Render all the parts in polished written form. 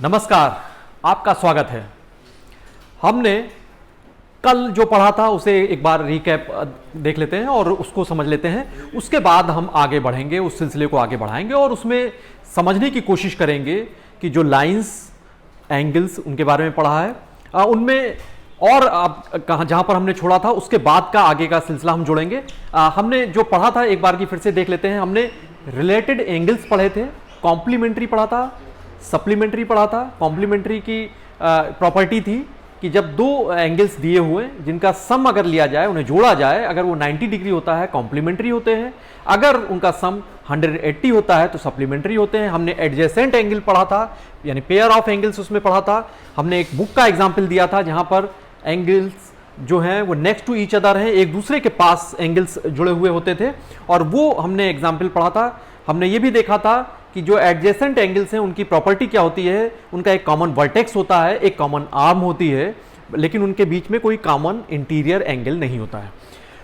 नमस्कार, आपका स्वागत है। हमने कल जो पढ़ा था उसे एक बार रिकैप देख लेते हैं और उसको समझ लेते हैं। उसके बाद हम आगे बढ़ेंगे, उस सिलसिले को आगे बढ़ाएंगे और उसमें समझने की कोशिश करेंगे कि जो लाइंस, एंगल्स, उनके बारे में पढ़ा है उनमें और अब कहाँ जहाँ पर हमने छोड़ा था उसके बाद का आगे का सिलसिला हम जोड़ेंगे। हमने जो पढ़ा था एक बार की फिर से देख लेते हैं। हमने रिलेटेड एंगल्स पढ़े थे, कॉम्प्लीमेंट्री पढ़ा था, सप्लीमेंट्री पढ़ा था। कॉम्प्लीमेंट्री की प्रॉपर्टी थी कि जब दो एंगल्स दिए हुए जिनका सम अगर लिया जाए, उन्हें जोड़ा जाए, अगर वो 90 डिग्री होता है कॉम्प्लीमेंट्री होते हैं, अगर उनका सम 180 होता है तो सप्लीमेंट्री होते हैं। हमने एडजेसेंट एंगल पढ़ा था, यानी पेयर ऑफ एंगल्स उसमें पढ़ा था। हमने एक बुक का एग्जाम्पल दिया था जहां पर एंगल्स जो हैं वो नेक्स्ट टू ईच अदर हैं, एक दूसरे के पास एंगल्स जुड़े हुए होते थे और वो हमने एग्जाम्पल पढ़ा था। हमने ये भी देखा था कि जो एडजेसेंट एंगल्स हैं उनकी प्रॉपर्टी क्या होती है, उनका एक कॉमन वर्टेक्स होता है, एक कॉमन आर्म होती है, लेकिन उनके बीच में कोई कॉमन इंटीरियर एंगल नहीं होता है।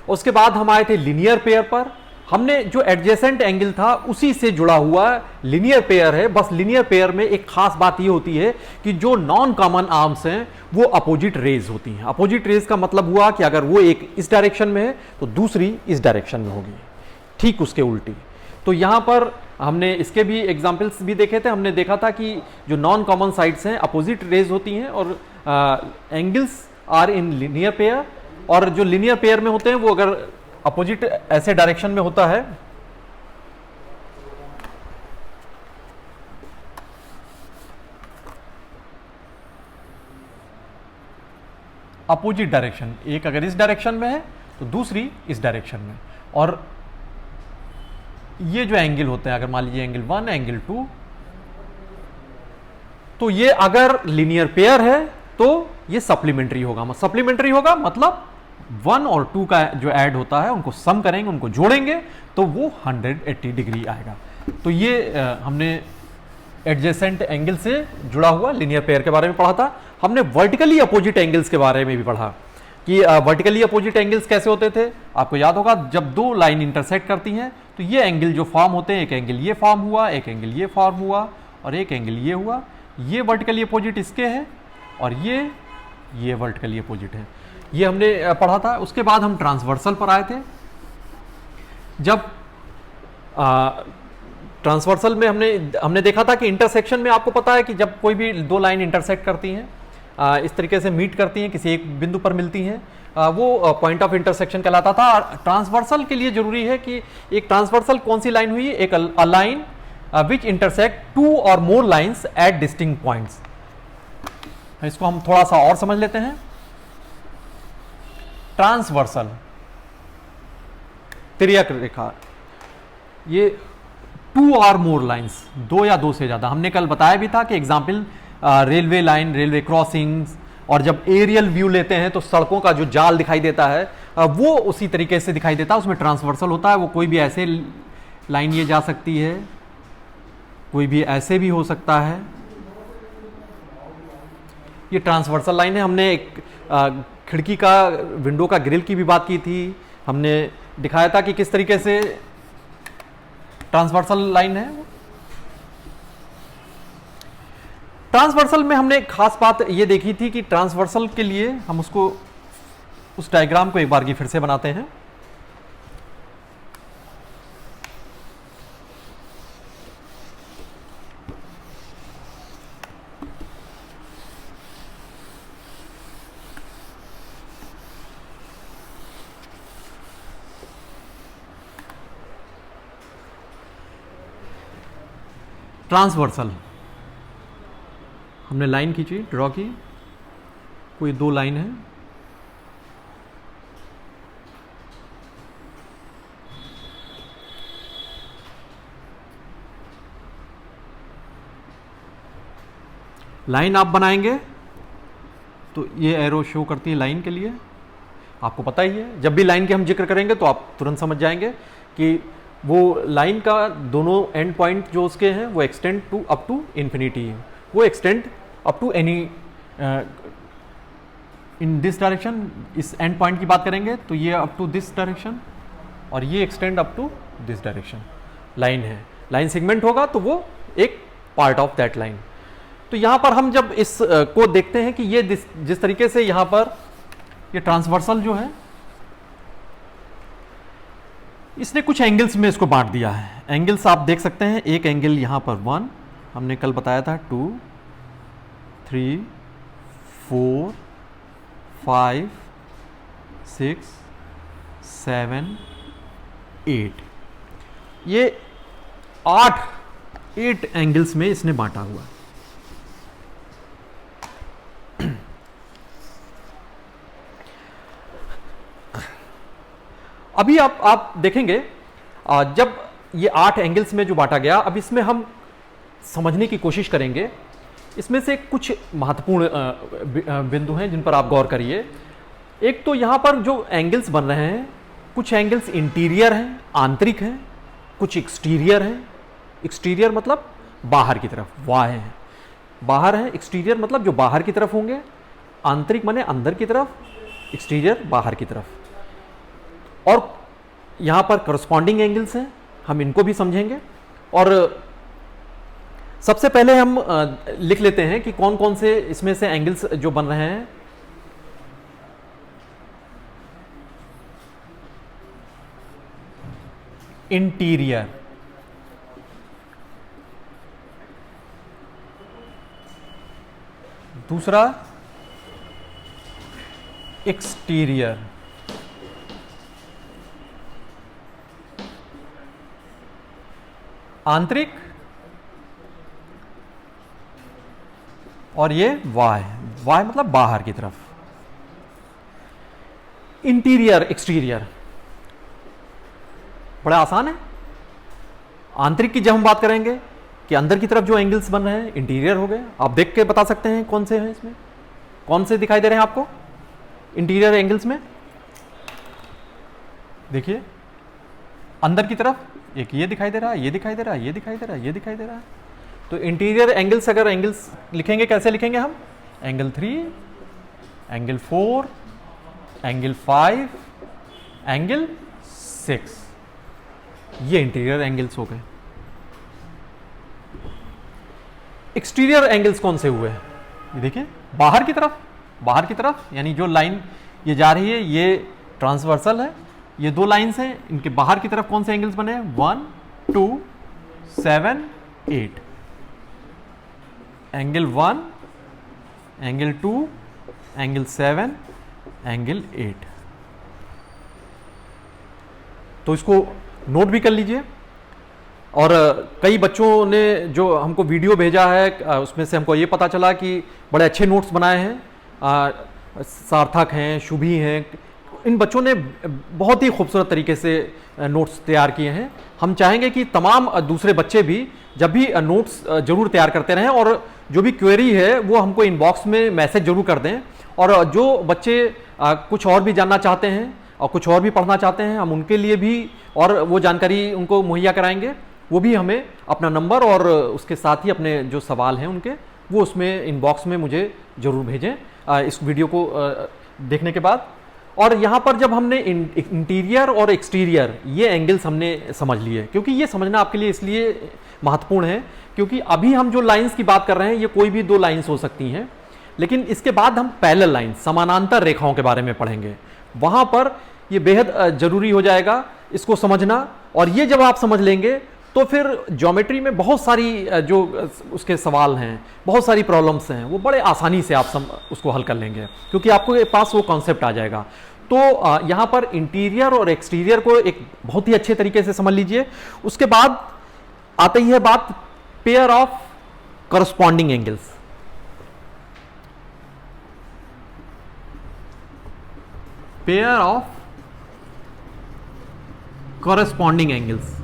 उसके बाद हम आए थे लीनियर पेयर पर। हमने जो एडजेसेंट एंगल था उसी से जुड़ा हुआ लीनियर पेयर है। बस लीनियर पेयर में एक खास बात ये होती है कि जो नॉन कॉमन आर्म्स हैं वो अपोजिट रेज होती हैं। अपोजिट रेज का मतलब हुआ कि अगर वो एक इस डायरेक्शन में है तो दूसरी इस डायरेक्शन में होगी, ठीक उसके उल्टी। तो यहां पर हमने इसके भी एग्जाम्पल्स भी देखे थे। हमने देखा था कि जो नॉन कॉमन साइड्स हैं अपोजिट रेज होती हैं और angles are in linear pair, और जो लीनियर पेयर में होते हैं वो अगर अपोजिट ऐसे डायरेक्शन में होता है अपोजिट डायरेक्शन, एक अगर इस डायरेक्शन में है तो दूसरी इस डायरेक्शन में। और ये जो एंगल होते हैं, अगर मान लीजिए एंगल 1, एंगल 2, तो ये अगर लीनियर पेयर है तो ये सप्लीमेंट्री होगा। सप्लीमेंट्री होगा मतलब 1 और 2 का जो ऐड होता है उनको सम करेंगे, उनको जोड़ेंगे तो वो 180 डिग्री आएगा। तो ये हमने एडजेसेंट एंगल से जुड़ा हुआ लीनियर पेयर के बारे में पढ़ा था। हमने वर्टिकली अपोजिट एंगल्स के बारे में भी पढ़ा कि वर्टिकली अपोजिट एंगल्स कैसे होते थे। आपको याद होगा, जब दो लाइन इंटरसेक्ट करती हैं तो ये एंगल जो फॉर्म होते हैं, एक एंगल ये फॉर्म हुआ, एक एंगल ये फॉर्म हुआ और एक एंगल ये हुआ। ये वर्टिकली अपोजिट इसके हैं और ये वर्टिकली अपोजिट है। ये हमने पढ़ा था। उसके बाद हम ट्रांसवर्सल पर आए थे। जब ट्रांसवर्सल में हमने देखा था कि इंटरसेक्शन में आपको पता है कि जब कोई भी दो लाइन इंटरसेक्ट करती हैं, इस तरीके से मीट करती हैं, किसी एक बिंदु पर मिलती हैं, वो पॉइंट ऑफ इंटरसेक्शन कहलाता था। ट्रांसवर्सल के लिए जरूरी है कि एक ट्रांसवर्सल कौन सी लाइन हुई, एक अ लाइन विच इंटरसेक्ट 2 और more lines at distinct points. इसको हम थोड़ा सा और समझ लेते हैं। ट्रांसवर्सल तिर्यक रेखा, ये 2 और मोर लाइन्स, 2 या 2 से ज्यादा। हमने कल बताया भी था कि example railway line, railway crossings, और जब एरियल व्यू लेते हैं तो सड़कों का जो जाल दिखाई देता है वो उसी तरीके से दिखाई देता है, उसमें ट्रांसवर्सल होता है। वो कोई भी ऐसे लाइन ये जा सकती है, कोई भी ऐसे भी हो सकता है। ये ट्रांसवर्सल लाइन है। हमने एक खिड़की का, विंडो का ग्रिल की भी बात की थी। हमने दिखाया था कि किस तरीके से ट्रांसवर्सल लाइन है। ट्रांसवर्सल में हमने खास बात ये देखी थी कि ट्रांसवर्सल के लिए हम उस डायग्राम को एक बार की फिर से बनाते हैं। ट्रांसवर्सल हमने लाइन खींची, ड्रॉ की, कोई दो लाइन है, लाइन आप बनाएंगे तो ये एरो शो करती है लाइन के लिए। आपको पता ही है, जब भी लाइन के हम जिक्र करेंगे तो आप तुरंत समझ जाएंगे कि वो लाइन का दोनों एंड पॉइंट जो उसके हैं वो extend to up to infinity है। वो extend up to any in this direction. इस एंड पॉइंट की बात करेंगे तो ये अप टू दिस डायरेक्शन और ये extend up to this direction. Line है, लाइन सेगमेंट होगा तो वो एक पार्ट ऑफ दैट लाइन। तो यहां पर हम जब इस को देखते हैं कि ये जिस तरीके से यहां पर ये ट्रांसवर्सल जो है इसने कुछ एंगल्स में इसको बांट दिया है। एंगल्स आप देख सकते हैं, एक एंगल यहां पर 1, हमने कल बताया था 2, 3, 4, 5, 6, 7, 8, ये 8 एंगल्स में इसने बांटा हुआ है। अभी आप देखेंगे जब ये 8 एंगल्स में जो बांटा गया, अब इसमें हम समझने की कोशिश करेंगे। इसमें से कुछ महत्वपूर्ण बिंदु हैं जिन पर आप गौर करिए। एक तो यहां पर जो एंगल्स बन रहे हैं, कुछ एंगल्स इंटीरियर हैं, आंतरिक हैं, कुछ एक्सटीरियर हैं। एक्सटीरियर मतलब बाहर की तरफ, वाह है, बाहर है। एक्सटीरियर मतलब जो बाहर की तरफ होंगे, आंतरिक माने अंदर की तरफ, एक्सटीरियर बाहर की तरफ। और यहां पर करस्पॉन्डिंग एंगल्स हैं, हम इनको भी समझेंगे। और सबसे पहले हम लिख लेते हैं कि कौन कौन से इसमें से एंगल्स जो बन रहे हैं। इंटीरियर, दूसरा एक्सटीरियर, आंतरिक, और ये वाय, वाय मतलब बाहर की तरफ। इंटीरियर एक्सटीरियर बड़ा आसान है। आंतरिक की जब हम बात करेंगे कि अंदर की तरफ जो एंगल्स बन रहे हैं इंटीरियर हो गए। आप देख के बता सकते हैं कौन से हैं, इसमें कौन से दिखाई दे रहे हैं आपको इंटीरियर एंगल्स में। देखिए अंदर की तरफ एक ये दिखाई दे रहा है, ये दिखाई दे रहा है, ये दिखाई दे रहा है, ये दिखाई दे रहा है। तो इंटीरियर एंगल्स, अगर एंगल्स लिखेंगे कैसे लिखेंगे हम, एंगल 3, एंगल 4, एंगल 5, एंगल 6, ये इंटीरियर एंगल्स हो गए। एक्सटीरियर एंगल्स कौन से हुए, ये देखिए बाहर की तरफ, बाहर की तरफ यानी जो लाइन ये जा रही है ये ट्रांसवर्सल है, ये दो लाइंस हैं, इनके बाहर की तरफ कौन से एंगल्स बने हैं, 1, 2, 7, 8, एंगल 1, एंगल 2, एंगल 7, एंगल 8। तो इसको नोट भी कर लीजिए। और कई बच्चों ने जो हमको वीडियो भेजा है उसमें से हमको ये पता चला कि बड़े अच्छे नोट्स बनाए हैं, सार्थक हैं, शुभी हैं, इन बच्चों ने बहुत ही खूबसूरत तरीके से नोट्स तैयार किए हैं। हम चाहेंगे कि तमाम दूसरे बच्चे भी जब भी नोट्स जरूर तैयार करते रहें, और जो भी क्वेरी है वो हमको इनबॉक्स में मैसेज जरूर कर दें। और जो बच्चे कुछ और भी जानना चाहते हैं और कुछ और भी पढ़ना चाहते हैं, हम उनके लिए भी और वो जानकारी उनको मुहैया कराएंगे। वो भी हमें अपना नंबर और उसके साथ ही अपने जो सवाल हैं उनके वो उसमें इनबॉक्स में मुझे ज़रूर भेजें इस वीडियो को देखने के बाद। और यहाँ पर जब हमने इंटीरियर और एक्सटीरियर ये एंगल्स हमने समझ लिए, क्योंकि ये समझना आपके लिए इसलिए महत्वपूर्ण है क्योंकि अभी हम जो लाइंस की बात कर रहे हैं ये कोई भी दो लाइंस हो सकती हैं, लेकिन इसके बाद हम पैरेलल लाइन, समानांतर रेखाओं के बारे में पढ़ेंगे। वहाँ पर ये बेहद ज़रूरी हो जाएगा इसको समझना। और ये जब आप समझ लेंगे तो फिर ज्योमेट्री में बहुत सारी जो उसके सवाल हैं, बहुत सारी प्रॉब्लम्स हैं, वो बड़े आसानी से आप उसको हल कर लेंगे क्योंकि आपके पास वो कॉन्सेप्ट आ जाएगा। तो यहाँ पर इंटीरियर और एक्सटीरियर को एक बहुत ही अच्छे तरीके से समझ लीजिए। उसके बाद आती है बात pair of corresponding angles. Pair of corresponding angles।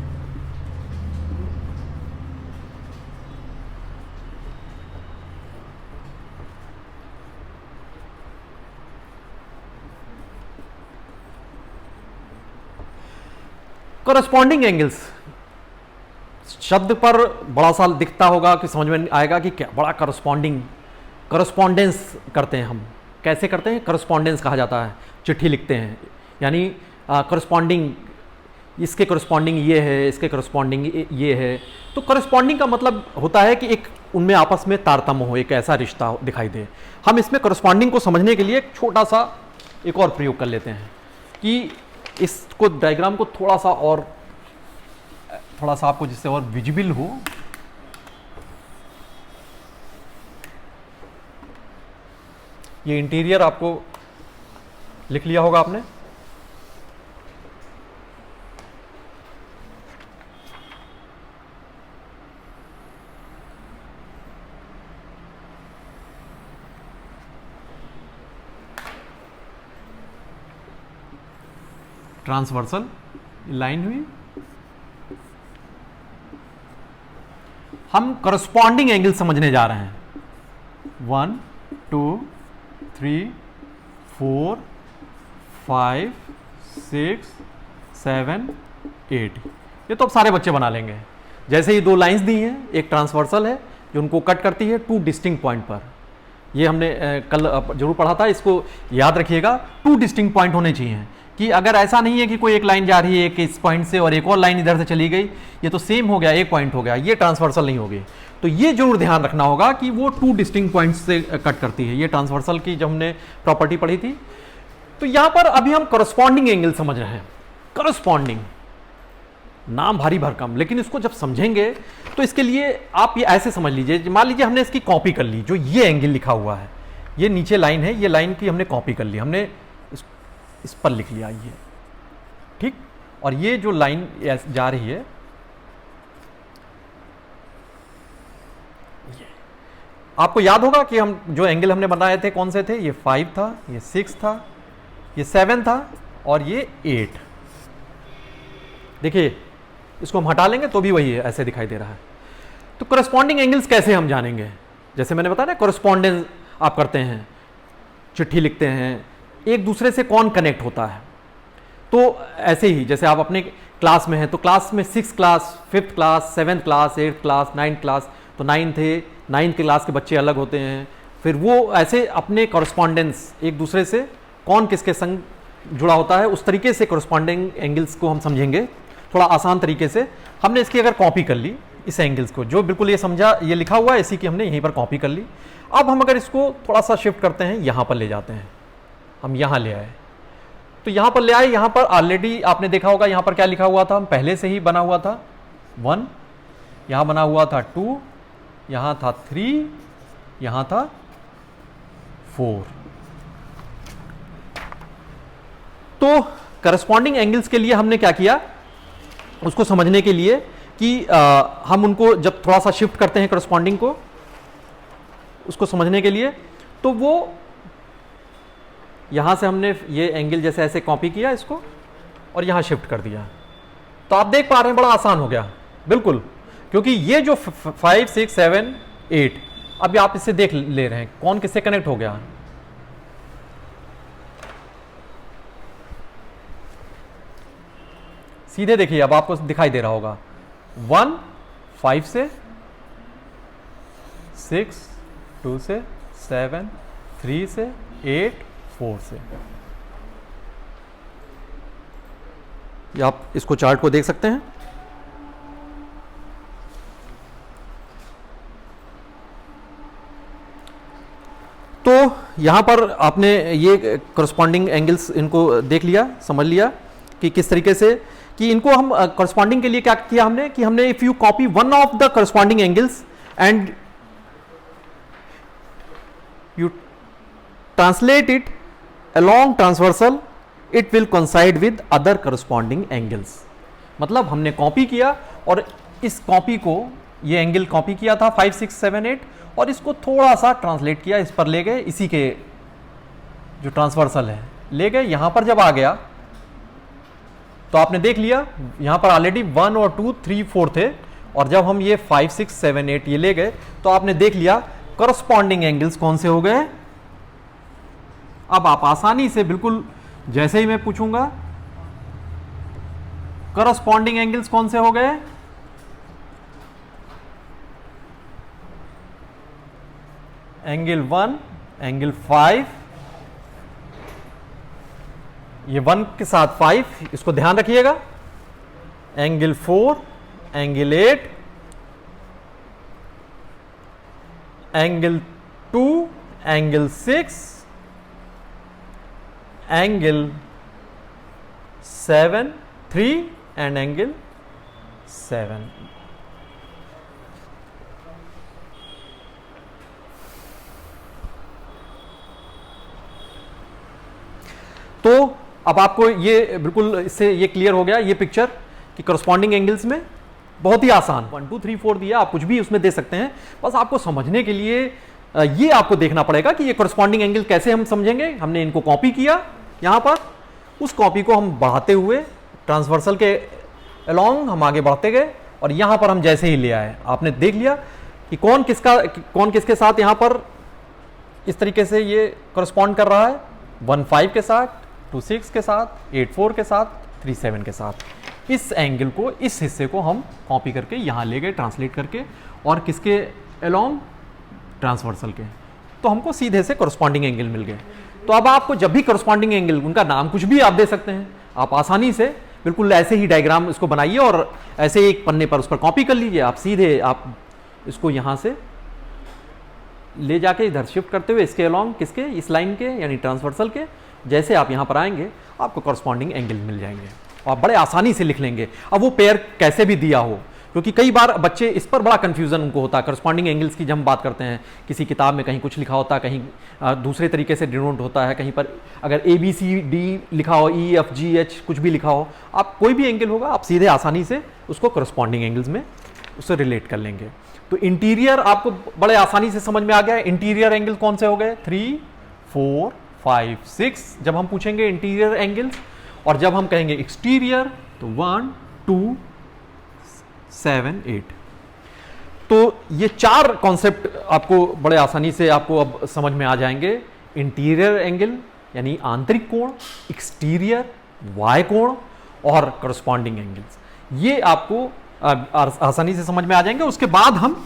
corresponding angles शब्द पर बड़ा सा दिखता होगा कि समझ में आएगा कि क्या बड़ा करस्पॉन्डेंस करते हैं हम। कैसे करते हैं, करस्पॉन्डेंस कहा जाता है, चिट्ठी लिखते हैं, यानी करस्पॉन्डिंग, इसके करस्पॉन्डिंग ये है, इसके करस्पॉन्डिंग ये है। तो करस्पॉन्डिंग का मतलब होता है कि एक उनमें आपस में तारतम्य हो, एक ऐसा रिश्ता दिखाई दे। हम इसमें करस्पॉन्डिंग को समझने के लिए एक छोटा सा एक और प्रयोग कर लेते हैं कि इसको डायग्राम को थोड़ा सा आपको जिससे और विजिबल हो। ये इंटीरियर आपको लिख लिया होगा आपने। ट्रांसवर्सल लाइन हुई। हम करस्पॉन्डिंग एंगल समझने जा रहे हैं। 1 2 3 4 5 6 7 8। ये तो अब सारे बच्चे बना लेंगे। जैसे ही 2 लाइंस दी हैं, एक ट्रांसवर्सल है जो उनको कट करती है 2 डिस्टिंक्ट पॉइंट पर। ये हमने कल जरूर पढ़ा था, इसको याद रखिएगा। 2 डिस्टिंक्ट पॉइंट होने चाहिए कि अगर ऐसा नहीं है कि कोई एक लाइन जा रही है एक इस पॉइंट से और एक और लाइन इधर से चली गई, ये तो सेम हो गया, एक पॉइंट हो गया, ये ट्रांसवर्सल नहीं होगी। तो ये जरूर ध्यान रखना होगा कि वो 2 डिस्टिंक्ट पॉइंट्स से कट करती है। ये ट्रांसवर्सल की जब हमने प्रॉपर्टी पढ़ी थी। तो यहां पर अभी हम करस्पॉन्डिंग एंगल समझ रहे हैं। करस्पॉन्डिंग नाम भारी भरकम, लेकिन इसको जब समझेंगे तो इसके लिए आप ये ऐसे समझ लीजिए। मान लीजिए हमने इसकी कॉपी कर ली, जो ये एंगल लिखा हुआ है, ये नीचे लाइन है, ये लाइन की हमने कॉपी कर ली, हमने इस पर लिख लिया ये, ठीक। और ये जो लाइन जा रही है, ये आपको याद होगा कि हम जो एंगल हमने बनाए थे कौन से थे? ये 5 था, ये 6 था, ये 7 था और ये 8। देखिए इसको हम हटा लेंगे तो भी वही है, ऐसे दिखाई दे रहा है। तो करस्पॉन्डिंग एंगल्स कैसे हम जानेंगे? जैसे मैंने बताया ना, करस्पॉन्डेंस आप करते हैं, चिट्ठी लिखते हैं, एक दूसरे से कौन कनेक्ट होता है। तो ऐसे ही जैसे आप अपने क्लास में हैं, तो क्लास में 6th class, 5th class, 7th class, 8th class, 9th class, तो 9th क्लास के बच्चे अलग होते हैं। फिर वो ऐसे अपने करस्पॉन्डेंस एक दूसरे से कौन किसके संग जुड़ा होता है, उस तरीके से करस्पॉन्डिंग एंगल्स को हम समझेंगे थोड़ा आसान तरीके से। हमने इसकी अगर कॉपी कर ली, इस एंगल्स को, जो बिल्कुल ये समझा, ये लिखा हुआ है, इसी की हमने यहीं पर कॉपी कर ली। अब हम अगर इसको थोड़ा सा शिफ्ट करते हैं, यहाँ पर ले जाते हैं, हम यहाँ ले आए, तो यहाँ पर ले आए। यहाँ पर ऑलरेडी आपने देखा होगा, यहाँ पर क्या लिखा हुआ था, हम पहले से ही बना हुआ था 1, यहाँ बना हुआ था 2, यहाँ था 3, यहाँ था 4। तो करस्पॉन्डिंग एंगल्स के लिए हमने क्या किया, उसको समझने के लिए कि हम उनको जब थोड़ा सा शिफ्ट करते हैं करस्पॉन्डिंग को, उसको समझने के लिए, तो वो यहां से हमने ये एंगल जैसे ऐसे कॉपी किया इसको और यहां शिफ्ट कर दिया। तो आप देख पा रहे हैं बड़ा आसान हो गया, बिल्कुल, क्योंकि ये जो 5 6 7 8, अभी आप इससे देख ले रहे हैं कौन किससे कनेक्ट हो गया। सीधे देखिए, अब आपको दिखाई दे रहा होगा 1 5 से, 6 2 से, 7 3 से, 8 4 से। ये आप इसको चार्ट को देख सकते हैं। तो यहां पर आपने ये करस्पॉन्डिंग एंगल्स इनको देख लिया, समझ लिया कि किस तरीके से, कि इनको हम करस्पॉन्डिंग के लिए क्या किया हमने, कि हमने if you copy one of the corresponding angles and you translate it along transversal, it will coincide with other corresponding angles। मतलब हमने कॉपी किया और इस कॉपी को, ये एंगल कॉपी किया था 5 6 7 8, और इसको थोड़ा सा ट्रांसलेट किया, इस पर ले गए, इसी के जो ट्रांसवर्सल है ले गए। यहां पर जब आ गया तो आपने देख लिया, यहां पर ऑलरेडी 1 और 2 3 4 थे, और जब हम ये 5 6 7 8 ये ले गए तो आपने देख लिया करस्पॉन्डिंग एंगल्स कौन से हो गए। अब आप आसानी से, बिल्कुल जैसे ही मैं पूछूंगा, करस्पॉन्डिंग एंगल्स कौन से हो गए, एंगल 1, एंगल 5, ये 1 के साथ 5, इसको ध्यान रखिएगा, angle 4, angle 8, angle 2, angle 6, angle 7, 3 and angle 7। तो अब आपको ये बिल्कुल इससे ये क्लियर हो गया ये पिक्चर कि करस्पॉन्डिंग एंगल्स में बहुत ही आसान 1 2 3 4 दिया, आप कुछ भी उसमें दे सकते हैं। बस आपको समझने के लिए ये आपको देखना पड़ेगा कि ये करस्पॉन्डिंग एंगल कैसे हम समझेंगे। हमने इनको कॉपी किया यहां पर, उस कॉपी को हम बढ़ाते हुए ट्रांसवर्सल के अलोंग हम आगे बढ़ते गए और यहां पर हम जैसे ही ले आए आपने देख लिया कि कौन किसके साथ यहां पर इस तरीके से ये करस्पॉन्ड कर रहा है। 1 5 के साथ, 2 6 के साथ, 8 4 के साथ, 3 7 के साथ। इस एंगल को, इस हिस्से को हम कॉपी करके यहां ले गए ट्रांसलेट करके, और किसके अलोंग, ट्रांसवर्सल के। तो हमको सीधे से करस्पॉन्डिंग एंगल मिल गए। तो अब आपको जब भी करस्पॉन्डिंग एंगल, उनका नाम कुछ भी आप दे सकते हैं, आप आसानी से बिल्कुल ऐसे ही डायग्राम इसको बनाइए और ऐसे एक पन्ने पर उस पर कॉपी कर लीजिए। आप सीधे आप इसको यहां से ले जाके इधर शिफ्ट करते हुए इसके अलोंग, किसके, इस लाइन के यानी ट्रांसवर्सल के, जैसे आप यहां पर आएंगे आपको करस्पॉन्डिंग एंगल मिल जाएंगे। आप बड़े आसानी से लिख लेंगे। अब वो पेयर कैसे भी दिया हो, क्योंकि कई बार बच्चे इस पर बड़ा कंफ्यूजन उनको होता है। करस्पॉन्डिंग एंगल्स की जब हम बात करते हैं, किसी किताब में कहीं कुछ लिखा होता है, कहीं दूसरे तरीके से डिनोट होता है, कहीं पर अगर ABCD लिखा हो, EFGH कुछ भी लिखा हो, आप कोई भी एंगल होगा आप सीधे आसानी से उसको करस्पॉन्डिंग एंगल्स में उससे रिलेट कर लेंगे। तो इंटीरियर आपको बड़े आसानी से समझ में आ गया। इंटीरियर एंगल कौन से हो गए, 3 4 5 6 जब हम पूछेंगे इंटीरियर एंगल्स, और जब हम कहेंगे एक्सटीरियर तो 1 2 7 8। तो ये 4 कॉन्सेप्ट आपको बड़े आसानी से आपको अब समझ में आ जाएंगे। इंटीरियर एंगल यानी आंतरिक कोण, एक्सटीरियर वाय कोण, और करस्पॉन्डिंग एंगल्स, ये आपको आसानी से समझ में आ जाएंगे। उसके बाद हम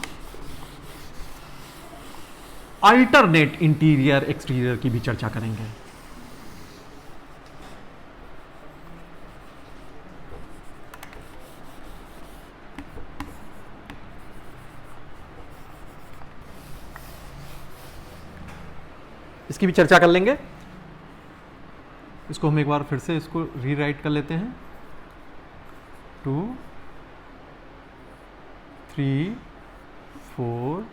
अल्टरनेट इंटीरियर एक्सटीरियर की भी चर्चा करेंगे। इसकी भी चर्चा कर लेंगे। इसको हम एक बार फिर से इसको रीराइट कर लेते हैं। 2 3 4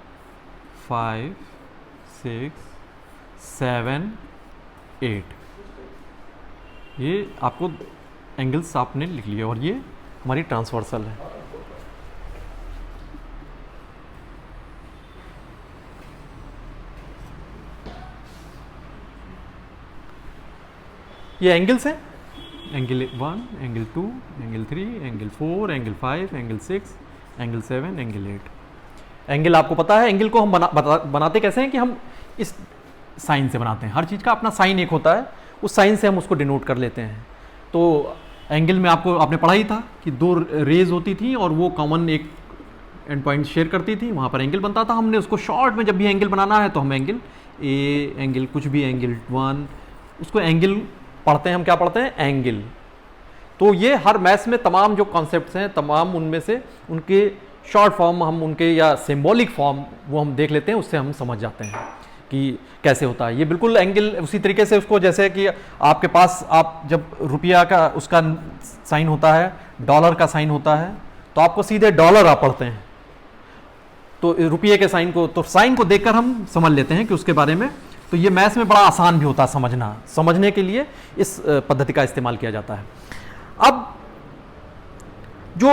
5 6 7 8। ये आपको एंगल्स आपने लिख लिए और ये हमारी ट्रांसवर्सल है। ये एंगल्स हैं, angle 1, angle 2, angle 3, angle 4, angle 5, angle 6, angle 7, angle 8। Angle आपको पता है, एंगल को हम बनाते कैसे हैं कि हम इस साइन से बनाते हैं। हर चीज़ का अपना साइन एक होता है, उस साइन से हम उसको डिनोट कर लेते हैं। तो एंगल में आपने पढ़ा ही था कि 2 रेज होती थी और वो कॉमन एक एंड पॉइंट शेयर करती थी, वहाँ पर एंगल बनता था। हमने उसको शॉर्ट में जब भी एंगल बनाना है तो हम एंगल ए, एंगल कुछ भी, एंगल 1, उसको एंगल पढ़ते हैं। हम क्या पढ़ते हैं, एंगल। तो ये हर मैथ्स में तमाम जो कॉन्सेप्ट्स हैं, तमाम उनमें से उनके शॉर्ट फॉर्म हम उनके या सिंबॉलिक फॉर्म वो हम देख लेते हैं, उससे हम समझ जाते हैं कि कैसे होता है। ये बिल्कुल एंगल उसी तरीके से उसको, जैसे कि आपके पास आप जब रुपया का उसका साइन होता है, डॉलर का साइन होता है, तो आपको सीधे डॉलर आप पढ़ते हैं। तो रुपये के साइन को, तो साइन को देखकर हम समझ लेते हैं कि उसके बारे में। तो ये मैथ्स में बड़ा आसान भी होता है समझना, समझने के लिए इस पद्धति का इस्तेमाल किया जाता है। अब जो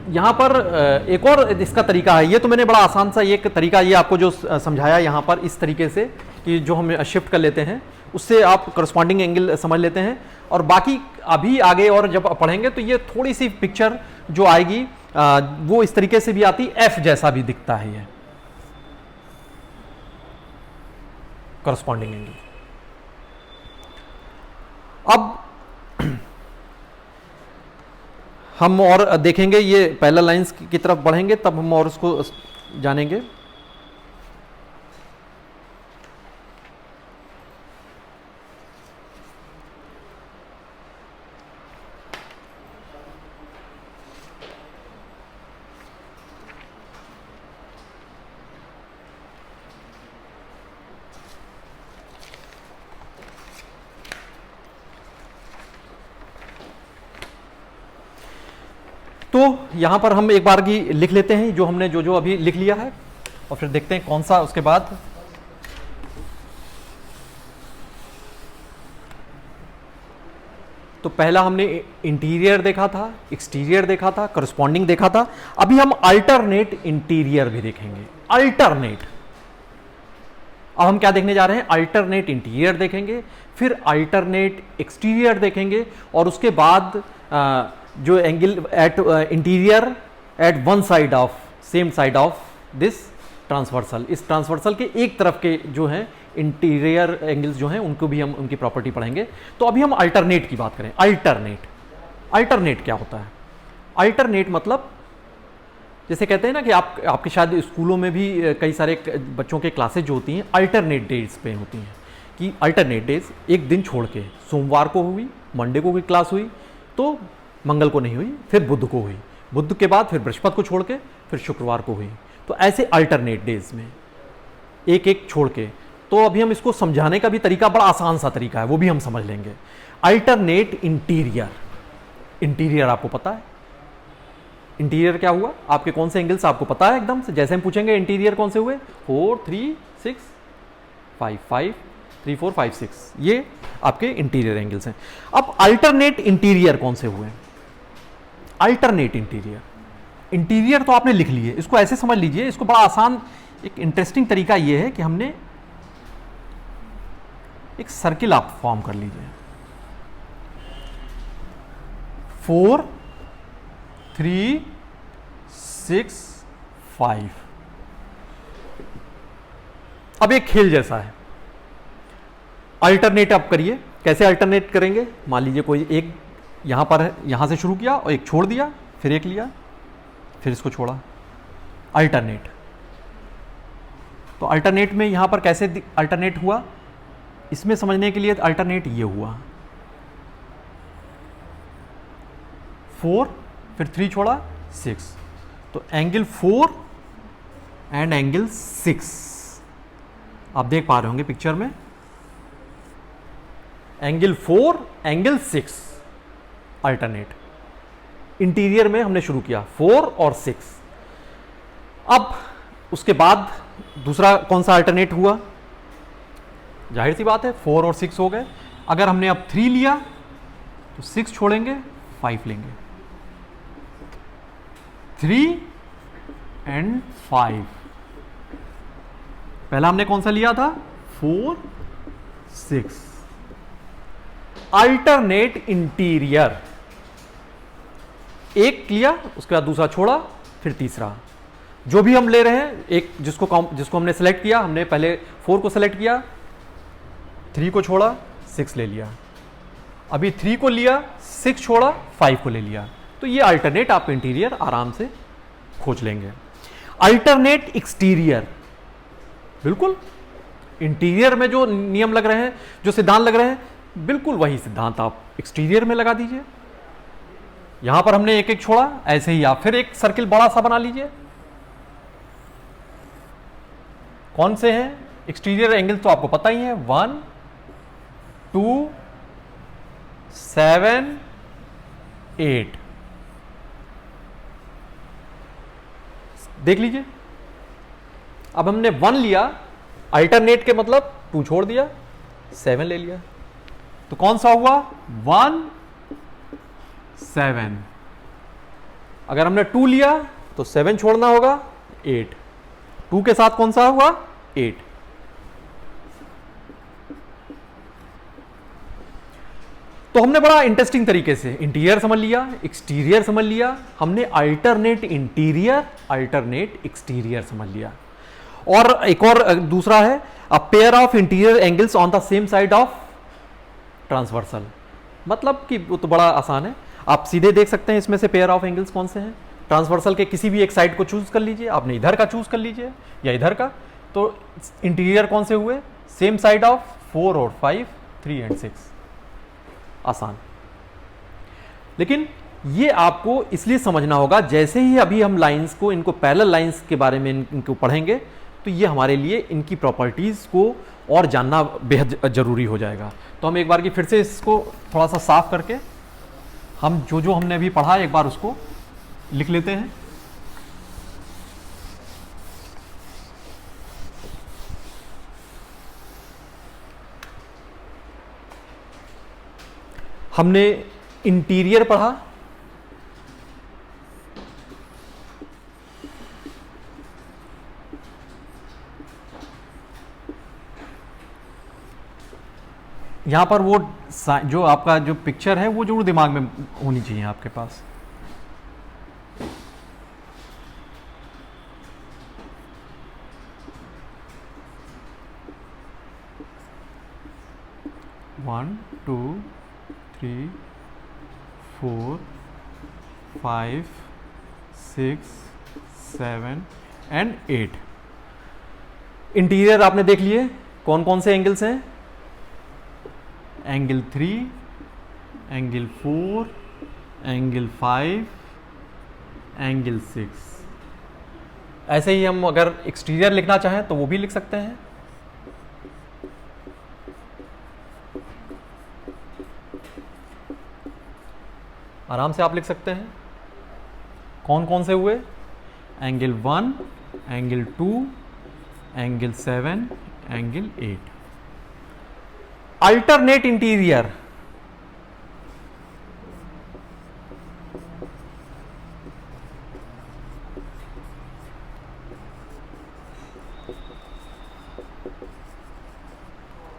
यहाँ पर एक और इसका तरीका है, ये तो मैंने बड़ा आसान सा एक तरीका ये आपको जो समझाया यहाँ पर इस तरीके से कि जो हम शिफ्ट कर लेते हैं उससे आप करस्पॉन्डिंग एंगल समझ लेते हैं। और बाकी अभी आगे और जब पढ़ेंगे तो ये थोड़ी सी पिक्चर जो आएगी वो इस तरीके से भी आती, एफ जैसा भी दिखता है ये करस्पॉन्डिंग एंगल। अब हम और देखेंगे, ये पैरेलल लाइंस की तरफ बढ़ेंगे तब हम और उसको जानेंगे। तो यहां पर हम एक बार की लिख लेते हैं जो हमने जो अभी लिख लिया है, और फिर देखते हैं कौन सा उसके बाद। तो पहला हमने इंटीरियर देखा था, एक्सटीरियर देखा था, करस्पॉन्डिंग देखा था। अभी हम अल्टरनेट इंटीरियर भी देखेंगे। अल्टरनेट, अब हम क्या देखने जा रहे हैं? अल्टरनेट इंटीरियर देखेंगे, फिर अल्टरनेट एक्सटीरियर देखेंगे, और उसके बाद जो angle at interior at one side of same side of this transversal, इस ट्रांसवर्सल के एक तरफ के जो हैं इंटीरियर एंगल्स जो हैं उनको भी हम उनकी प्रॉपर्टी पढ़ेंगे। तो अभी हम अल्टरनेट की बात करें। अल्टरनेट, अल्टरनेट क्या होता है? अल्टरनेट मतलब जैसे कहते हैं ना कि आपके शायद स्कूलों में भी कई सारे बच्चों के क्लासेज जो होती हैं अल्टरनेट डेज पे होती हैं, कि अल्टरनेट डेज एक दिन छोड़ के, सोमवार को हुई, मंडे को कोई क्लास हुई, तो मंगल को नहीं हुई, फिर बुध को हुई, बुध के बाद फिर बृहस्पति को छोड़ के फिर शुक्रवार को हुई। तो ऐसे अल्टरनेट डेज में एक एक छोड़ के। तो अभी हम इसको समझाने का भी तरीका बड़ा आसान सा तरीका है, वो भी हम समझ लेंगे। अल्टरनेट इंटीरियर, इंटीरियर आपको पता है इंटीरियर क्या हुआ? आपके कौन से एंगल्स आपको पता है एकदम से? जैसे हम पूछेंगे इंटीरियर कौन से हुए, 4 3 6 5 5 3 4 5 6, ये आपके इंटीरियर एंगल्स हैं। अब अल्टरनेट इंटीरियर कौन से हुए? अल्टरनेट इंटीरियर, इंटीरियर तो आपने लिख लिए, इसको ऐसे समझ लीजिए, इसको बड़ा आसान एक इंटरेस्टिंग तरीका ये है कि हमने एक सर्किल आप फॉर्म कर लीजिए, 4 3 6 5। अब एक खेल जैसा है, अल्टरनेट आप करिए। कैसे अल्टरनेट करेंगे? मान लीजिए कोई एक यहां पर है, यहां से शुरू किया और एक छोड़ दिया, फिर एक लिया, फिर इसको छोड़ा, अल्टरनेट। तो अल्टरनेट में यहां पर कैसे अल्टरनेट हुआ, इसमें समझने के लिए अल्टरनेट ये हुआ, 4 फिर 3 छोड़ा 6, तो एंगल 4 एंड एंगल 6 आप देख पा रहे होंगे पिक्चर में, एंगल 4 एंगल 6 अल्टरनेट। इंटीरियर में हमने शुरू किया 4 और 6। अब उसके बाद दूसरा कौन सा अल्टरनेट हुआ? जाहिर सी बात है 4 और 6 हो गए। अगर हमने अब 3 लिया तो 6 छोड़ेंगे, 5 लेंगे, 3 एंड 5। पहला हमने कौन सा लिया था? 4 6। अल्टरनेट इंटीरियर, एक लिया उसके बाद दूसरा छोड़ा, फिर तीसरा। जो भी हम ले रहे हैं, एक जिसको हमने सेलेक्ट किया, हमने पहले 4 को सेलेक्ट किया, 3 को छोड़ा, 6 ले लिया, अभी 3 को लिया, 6 छोड़ा, 5 को ले लिया। तो ये अल्टरनेट आप इंटीरियर आराम से खोज लेंगे। अल्टरनेट एक्सटीरियर, बिल्कुल इंटीरियर में जो नियम लग रहे हैं, जो सिद्धांत लग रहे हैं, बिल्कुल वही सिद्धांत आप एक्सटीरियर में लगा दीजिए। यहां पर हमने एक एक छोड़ा, ऐसे ही आप फिर एक सर्किल बड़ा सा बना लीजिए। कौन से हैं एक्सटीरियर एंगल? तो आपको पता ही है, 1 2 7 8। देख लीजिए, अब हमने 1 लिया, अल्टरनेट के मतलब 2 छोड़ दिया, 7 ले लिया, तो कौन सा हुआ? 1 7। अगर हमने 2 लिया तो 7 छोड़ना होगा, 8। 2 के साथ कौन सा हुआ? 8। तो हमने बड़ा इंटरेस्टिंग तरीके से इंटीरियर समझ लिया, एक्सटीरियर समझ लिया, हमने अल्टरनेट इंटीरियर, अल्टरनेट एक्सटीरियर समझ लिया। और एक और दूसरा है, a pair of interior angles on the same side of transversal. मतलब कि वो तो बड़ा आसान है, आप सीधे देख सकते हैं इसमें से पेयर ऑफ एंगल्स कौन से हैं। ट्रांसवर्सल के किसी भी एक साइड को चूज कर लीजिए, आपने इधर का चूज कर लीजिए या इधर का, तो इंटीरियर कौन से हुए? सेम साइड ऑफ 4 और 5, 3 एंड 6। आसान। लेकिन ये आपको इसलिए समझना होगा, जैसे ही अभी हम लाइंस को, इनको पैरेलल लाइंस के बारे में इनको पढ़ेंगे, तो ये हमारे लिए इनकी प्रॉपर्टीज को और जानना बेहद जरूरी हो जाएगा। तो हम एक बार की फिर से इसको थोड़ा सा साफ करके, हम जो हमने अभी पढ़ा एक बार उसको लिख लेते हैं। हमने इंटीरियर पढ़ा, यहां पर वो जो आपका जो पिक्चर है वो जरूर दिमाग में होनी चाहिए आपके पास। One, two, 3, 4, 5, 6, 7 and 8। इंटीरियर आपने देख लिए, कौन कौन से एंगल्स हैं? Angle 3, angle 4, angle 5, angle 6। ऐसे ही हम अगर एक्सटीरियर लिखना चाहें तो वो भी लिख सकते हैं। आराम से आप लिख सकते हैं। कौन कौन से हुए? Angle 1, angle 2, angle 7, angle 8। Alternate interior,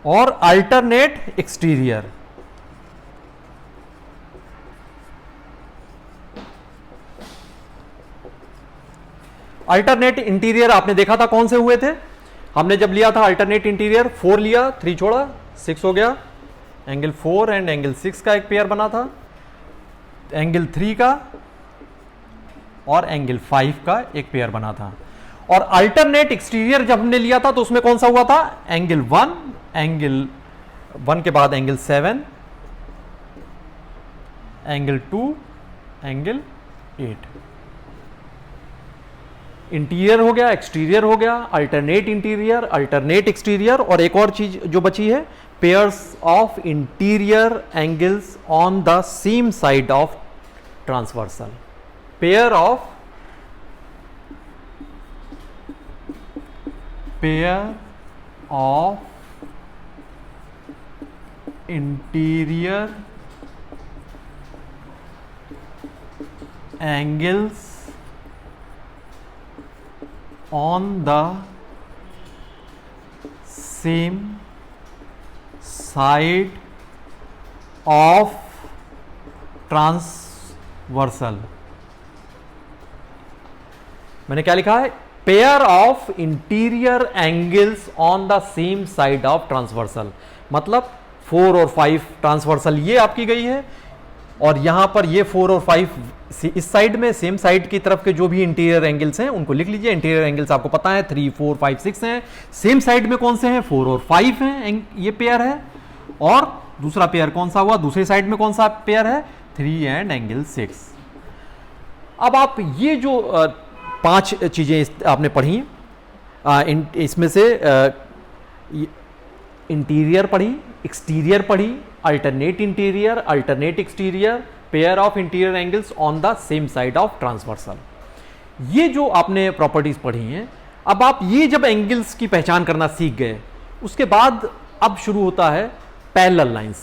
और अल्टरनेट एक्सटीरियर। अल्टरनेट इंटीरियर आपने देखा था कौन से हुए थे? हमने जब लिया था अल्टरनेट इंटीरियर, 4 लिया, 3 छोड़ा, 6 हो गया। एंगल 4 एंड एंगल 6 का एक पेयर बना था, एंगल 3 का और एंगल 5 का एक पेयर बना था। और अल्टरनेट एक्सटीरियर जब हमने लिया था तो उसमें कौन सा हुआ था? एंगल 1 के बाद एंगल 7, एंगल 2, एंगल 8। इंटीरियर हो गया, एक्सटीरियर हो गया, अल्टरनेट इंटीरियर, अल्टरनेट एक्सटीरियर, और एक और चीज जो बची है, pairs of interior angles on the same side of transversal. Pair of interior angles on the same side of transversal। मैंने क्या लिखा है? Pair of interior angles on the same side of transversal. मतलब 4 और 5 ट्रांसवर्सल ये आपकी गई है, और यहां पर ये 4 और 5 इस साइड में सेम साइड की तरफ के जो भी इंटीरियर एंगल्स हैं उनको लिख लीजिए। इंटीरियर एंगल्स आपको पता है 3, 4, 5, 6 हैं। सेम साइड में कौन से हैं? 4 और 5 हैं, ये पेयर है। और दूसरा पेयर कौन सा हुआ? दूसरे साइड में कौन सा पेयर है? 3 एंड एंगल 6। अब आप ये जो 5 चीजें आपने पढ़ी, इसमें से इंटीरियर पढ़ी, एक्सटीरियर पढ़ी, alternate interior, alternate exterior, pair of interior angles on the same side of transversal. ये जो आपने प्रॉपर्टीज पढ़ी हैं, अब आप ये जब एंगल्स की पहचान करना सीख गए, उसके बाद अब शुरू होता है पैरेलल लाइंस।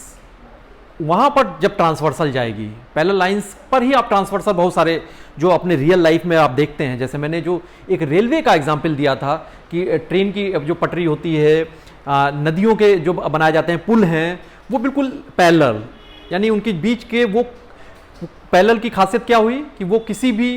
वहां पर जब ट्रांसवर्सल जाएगी, पैरेलल लाइंस पर ही आप ट्रांसवर्सल बहुत सारे जो अपने रियल लाइफ में आप देखते हैं, जैसे मैंने जो एक रेलवे का एग्जाम्पल दिया था कि ट्रेन की जो पटरी होती है, नदियों के जो बनाए जाते हैं पुल हैं, वो बिल्कुल पैरेलल, यानी उनके बीच के वो पैरेलल की खासियत क्या हुई कि वो किसी भी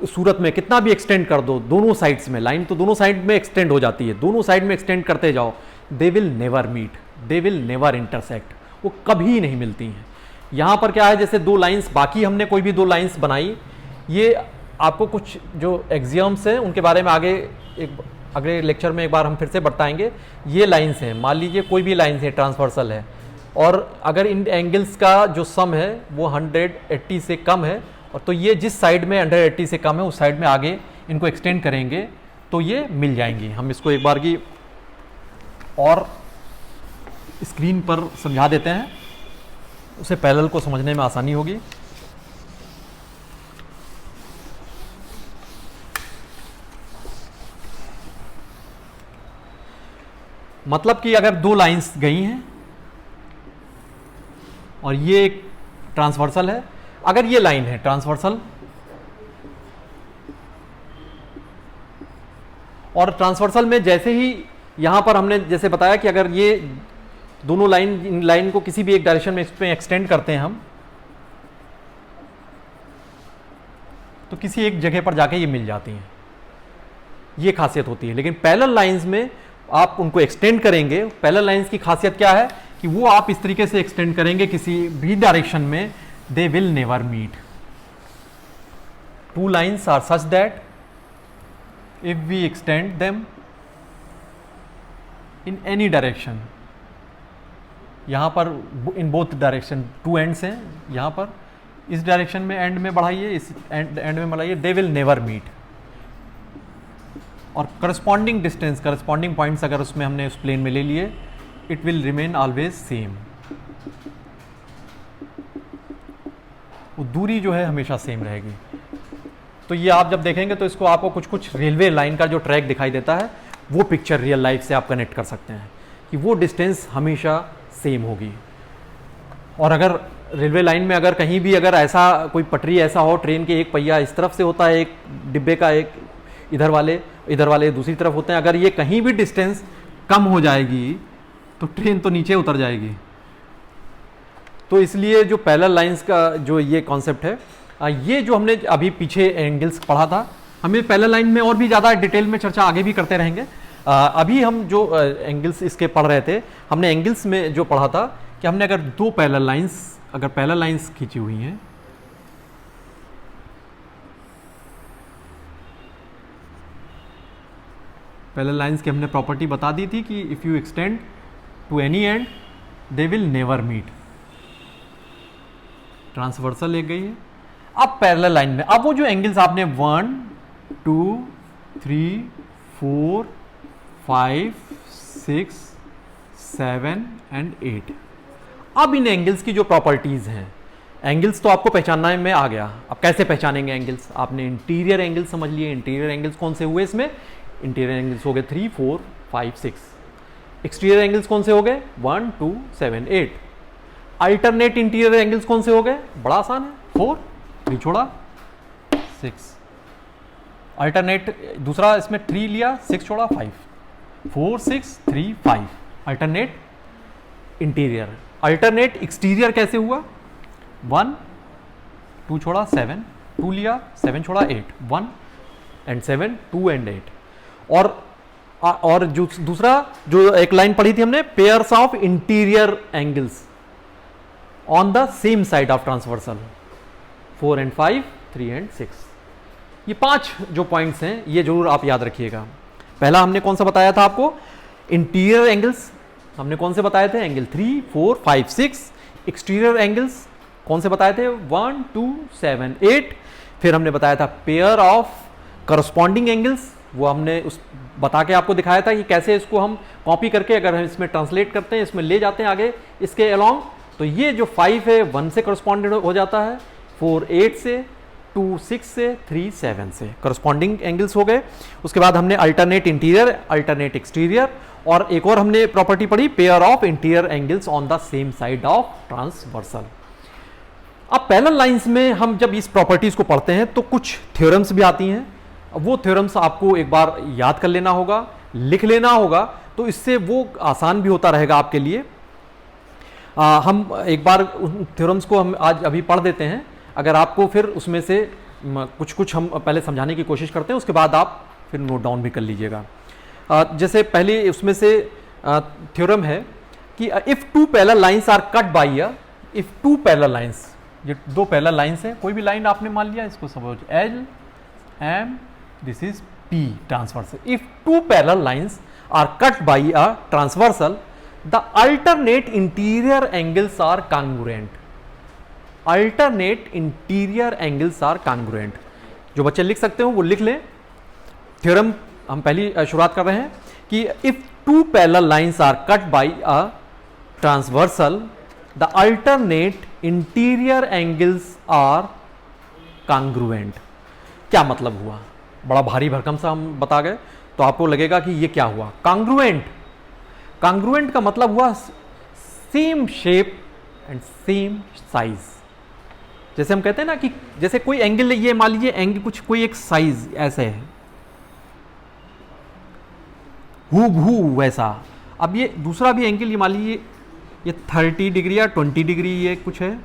सूरत में कितना भी एक्सटेंड कर दो, दोनों साइड्स में, लाइन तो दोनों साइड में एक्सटेंड हो जाती है, दोनों साइड में एक्सटेंड करते जाओ, they will never meet, they will never intersect, वो कभी नहीं मिलती हैं। यहाँ पर क्या है, जैसे 2 लाइंस, बाकी हमने कोई भी 2 लाइंस बनाई, ये आपको कुछ जो एक्सियम्स हैं उनके बारे में आगे एक अगले लेक्चर में एक बार हम फिर से बताएंगे। ये लाइंस हैं, मान लीजिए कोई भी लाइंस है, ट्रांसवर्सल है, और अगर इन एंगल्स का जो सम है वो 180 से कम है, और तो ये जिस साइड में 180 से कम है उस साइड में आगे इनको एक्सटेंड करेंगे तो ये मिल जाएंगी। हम इसको एक बार की और स्क्रीन पर समझा देते हैं, उसे पैरेलल को समझने में आसानी होगी। मतलब कि अगर दो लाइंस गई हैं और ये एक ट्रांसवर्सल है, अगर ये लाइन है ट्रांसवर्सल और ट्रांसवर्सल में जैसे ही यहां पर हमने जैसे बताया कि अगर ये दोनों लाइन को किसी भी एक डायरेक्शन में इसमें एक्सटेंड करते हैं हम, तो किसी एक जगह पर जाके ये मिल जाती हैं, ये खासियत होती है। लेकिन पैरेलल लाइंस में आप उनको एक्सटेंड करेंगे। पैरेलल लाइंस की खासियत क्या है कि वो आप इस तरीके से एक्सटेंड करेंगे किसी भी डायरेक्शन में, they will never meet. Two lines are such that if we extend them in any direction, यहां पर in both direction two ends हैं, यहां पर इस डायरेक्शन में एंड में बढ़ाइए, इस एंड में बढ़ाइए, दे विल नेवर मीट। और करस्पॉन्डिंग डिस्टेंस, करस्पॉन्डिंग पॉइंट्स अगर उसमें हमने उस प्लेन में ले लिए, it will remain always same. वो दूरी जो है हमेशा सेम रहेगी। तो ये आप जब देखेंगे तो इसको आपको कुछ कुछ रेलवे लाइन का जो ट्रैक दिखाई देता है, वो पिक्चर रियल लाइफ से आप कनेक्ट कर सकते हैं कि वो डिस्टेंस हमेशा सेम होगी। और अगर रेलवे लाइन में अगर कहीं भी अगर ऐसा कोई पटरी ऐसा हो, ट्रेन के एक पहिया इस तरफ से होता है, एक डिब्बे का एक इधर वाले दूसरी तरफ होते हैं, अगर ये कहीं भी डिस्टेंस कम हो जाएगी तो ट्रेन तो नीचे उतर जाएगी। तो इसलिए जो पैरेलल लाइंस का जो ये कॉन्सेप्ट है, ये जो हमने अभी पीछे एंगल्स पढ़ा था, हमें पैरेलल लाइन में और भी ज़्यादा डिटेल में चर्चा आगे भी करते रहेंगे। अभी हम जो एंगल्स इसके पढ़ रहे थे, हमने एंगल्स में जो पढ़ा था कि हमने अगर दो पैरेलल लाइंस खींची हुई हैं, पैरेलल लाइंस की हमने प्रॉपर्टी बता दी थी कि if you extend to any end they will never meet. Transversal एक गई है। अब पैरेलल लाइन में अब वो जो एंगल्स आपने 1 2 3 4 5 6 7 एंड 8, अब इन एंगल्स की जो प्रॉपर्टीज हैं, एंगल्स तो आपको पहचानना में आ गया। अब कैसे पहचानेंगे एंगल्स? आपने इंटीरियर एंगल्स समझ लिए। इंटीरियर एंगल्स कौन से हुए इसमें? इंटीरियर एंगल्स हो गए 3 4 5 6। एक्सटीरियर एंगल्स कौन से हो गए? 1 2 7 8। अल्टरनेट इंटीरियर एंगल्स कौन से हो गए? बड़ा आसान है, 4 3 छोड़ा 6। अल्टरनेट दूसरा इसमें 3 लिया, 6 छोड़ा 5, 4 6 3 5 अल्टरनेट इंटीरियर। अल्टरनेट एक्सटीरियर कैसे हुआ? 1 2 छोड़ा 7, 2 लिया 7 छोड़ा 8, 1 एंड 7 2 एंड 8। और जो दूसरा जो एक लाइन पढ़ी थी हमने, pairs of interior angles on the same side of transversal, 4 and 5 3 and 6। ये 5 जो पॉइंट्स हैं ये जरूर आप याद रखिएगा। पहला हमने कौन सा बताया था आपको? इंटीरियर एंगल्स हमने कौन से बताए थे? एंगल 3 4 5 6। एक्सटीरियर एंगल्स कौन से बताए थे? 1 2 7 8। फिर हमने बताया था पेयर ऑफ करस्पॉन्डिंग एंगल्स, वो हमने उस बता के आपको दिखाया था कि कैसे इसको हम कॉपी करके अगर हम इसमें ट्रांसलेट करते हैं, इसमें ले जाते हैं आगे इसके अलोंग, तो ये जो 5 है 1 से करस्पॉन्डेड हो जाता है, 4 8 से, 2 6 से, 3 7 से करस्पॉन्डिंग एंगल्स हो गए। उसके बाद हमने अल्टरनेट इंटीरियर, अल्टरनेट एक्सटीरियर, और एक और हमने प्रॉपर्टी पढ़ी, pair of interior angles on the same side of transversal. अब पैरेलल लाइंस में हम जब इस प्रॉपर्टीज को पढ़ते हैं तो कुछ थ्योरम्स भी आती हैं। वो थ्योरम्स आपको एक बार याद कर लेना होगा, लिख लेना होगा, तो इससे वो आसान भी होता रहेगा आपके लिए। हम एक बार उन थ्योरम्स को हम आज अभी पढ़ देते हैं, अगर आपको फिर उसमें से कुछ कुछ हम पहले समझाने की कोशिश करते हैं, उसके बाद आप फिर नोट डाउन भी कर लीजिएगा। जैसे पहले उसमें से थ्योरम है कि if two parallel lines are cut by if two parallel lines, ये दो पैरेलल लाइंस हैं, कोई भी लाइन आपने मान लिया, इसको suppose L M, this is P transversal. If two parallel lines are cut by a transversal, the alternate interior angles are congruent. Alternate interior angles are congruent. जो बच्चे लिख सकते हो वो लिख लें। थ्योरम हम पहली शुरुआत कर रहे हैं कि if two parallel lines are cut by a transversal, the alternate interior angles are congruent. क्या मतलब हुआ? बड़ा भारी भरकम सा हम बता गए, तो आपको लगेगा कि ये क्या हुआ? कॉन्ग्रुएंट, कांग्रुएंट का मतलब हुआ same shape and same size. जैसे हम कहते हैं ना कि जैसे कोई एंगल, ये मान लीजिए एंगल कुछ कोई एक साइज ऐसे है, हूबहू वैसा। अब ये दूसरा भी एंगल, ये मान लीजिए ये 30 डिग्री या 20 डिग्री ये कुछ है,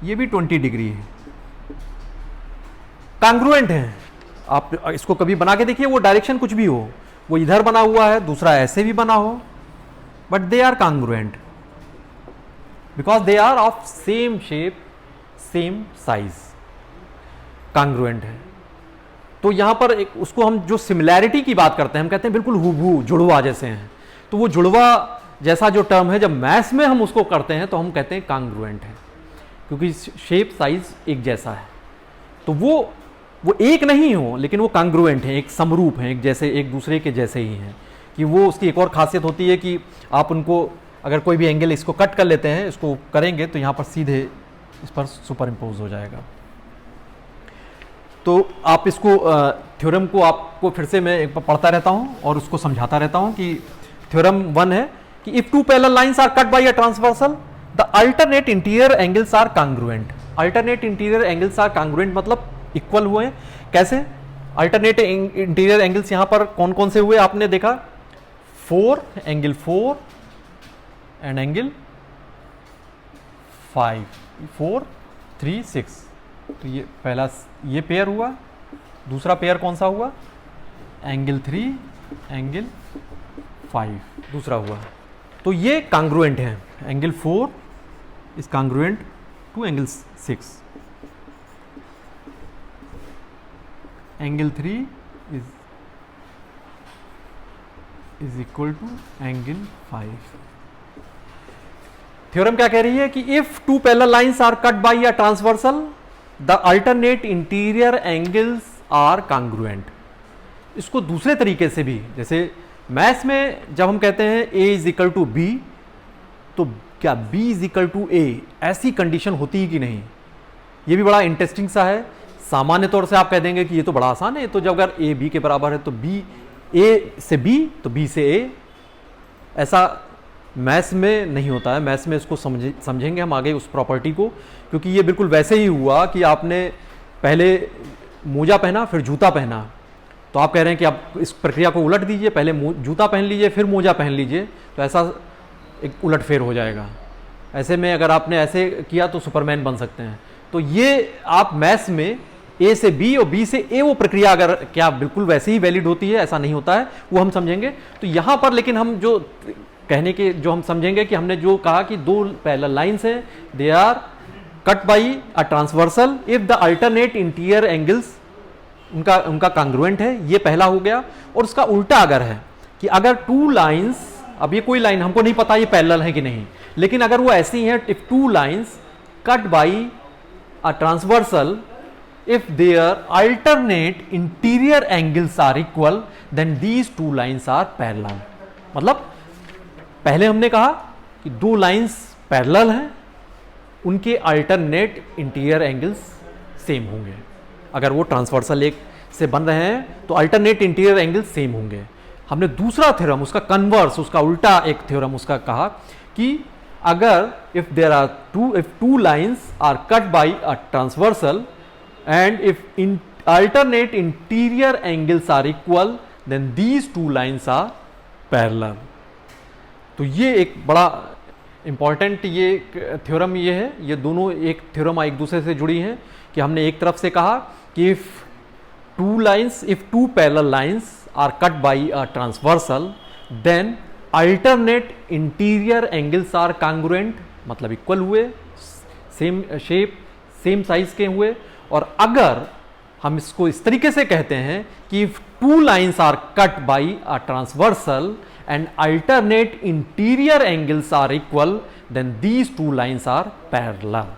ये भी 20 डिग्री है, कांग्रुएंट है। आप इसको कभी बना के देखिए, वो डायरेक्शन कुछ भी हो, वो इधर बना हुआ है, दूसरा ऐसे भी बना हो, but they are congruent because they are of same shape same size, congruent है। तो यहां पर एक उसको हम जो सिमिलैरिटी की बात करते हैं, हम कहते हैं बिल्कुल हूबहू जुड़वा जैसे हैं। तो वो जुड़वा जैसा जो टर्म है, जब मैथ्स में हम उसको करते हैं तो हम कहते हैं कांग्रुएंट है, क्योंकि शेप साइज एक जैसा है। तो वो एक नहीं हो, लेकिन वो कांग्रुएंट है, एक समरूप है, एक जैसे, एक दूसरे के जैसे ही हैं। कि वो उसकी एक और खासियत होती है कि आप उनको अगर कोई भी एंगल इसको कट कर लेते हैं, इसको करेंगे तो यहाँ पर सीधे इस पर सुपर इम्पोज हो जाएगा। तो आप इसको थ्योरम को आपको फिर से मैं एक बार पढ़ता रहता हूँ और उसको समझाता रहता हूँ कि थ्योरम 1 है कि if two parallel lines are cut by a transversal the alternate interior angles are congruent. Alternate interior angles are congruent मतलब इक्वल हुए। कैसे अल्टरनेट इंटीरियर एंगल्स? यहां पर कौन कौन से हुए आपने देखा, 4 एंगल 4 एंड एंगल 5, 4 3 6। तो ये पहला ये पेयर हुआ। दूसरा पेयर कौन सा हुआ, एंगल 3 एंगल 5 दूसरा हुआ। तो ये कांग्रुएंट है, angle 4 is congruent to angle 6, angle 3 is equal to angle 5। Theorem क्या कह रही है कि if two parallel lines are cut by a transversal the alternate interior angles are congruent. इसको दूसरे तरीके से भी, जैसे मैथ्स में जब हम कहते हैं a is equal to B, तो क्या b is equal to a, ऐसी कंडीशन होती है कि नहीं? ये भी बड़ा इंटरेस्टिंग सा है। सामान्य तौर से आप कह देंगे कि ये तो बड़ा आसान है, तो जब अगर a b के बराबर है तो b a से b तो b से a, ऐसा मैथ्स में नहीं होता है। मैथ्स में इसको समझेंगे हम आगे उस प्रॉपर्टी को, क्योंकि ये बिल्कुल वैसे ही हुआ कि आपने पहले मोजा पहना फिर जूता पहना, तो आप कह रहे हैं कि आप इस प्रक्रिया को उलट दीजिए, पहले जूता पहन लीजिए फिर मोजा पहन लीजिए, तो ऐसा एक उलटफेर हो जाएगा। ऐसे में अगर आपने ऐसे किया तो सुपरमैन बन सकते हैं। तो ये आप मैथ्स में ए से बी और बी से ए वो प्रक्रिया अगर क्या बिल्कुल वैसे ही वैलिड होती है, ऐसा नहीं होता है, वो हम समझेंगे। तो यहाँ पर लेकिन हम जो कहने के जो हम समझेंगे कि हमने जो कहा कि दो पैरेलल लाइंस हैं, they are cut by a transversal if the alternate interior angles उनका कांग्रुएंट है, ये पहला हो गया। और उसका उल्टा अगर है कि अगर टू लाइंस, अब ये कोई लाइन हमको नहीं पता ये पैरेलल है कि नहीं, लेकिन अगर वो ऐसी हैं, if two lines cut by a transversal if their alternate interior angles are equal then these two lines are parallel. मतलब पहले हमने कहा कि दो लाइंस पैरेलल हैं, उनके अल्टरनेट इंटीरियर एंगल्स सेम होंगे। अगर वो ट्रांसवर्सल एक से बन रहे हैं तो अल्टरनेट इंटीरियर एंगल्स सेम होंगे। हमने दूसरा थ्योरम, उसका कन्वर्स, उसका उल्टा एक थ्योरम उसका कहा कि अगर if two lines are cut by a transversal and if alternate interior angles are equal then these two lines are parallel. तो ये एक बड़ा इंपॉर्टेंट ये थ्योरम ये है, ये दोनों एक थ्योरम एक दूसरे से जुड़ी हैं कि हमने एक तरफ से कहा कि if two parallel lines are cut by a transversal then alternate interior angles are congruent, मतलब इक्वल हुए, सेम शेप सेम साइज के हुए। और अगर हम इसको इस तरीके से कहते हैं कि if two lines are cut by a transversal and alternate interior angles are equal then these two lines are parallel।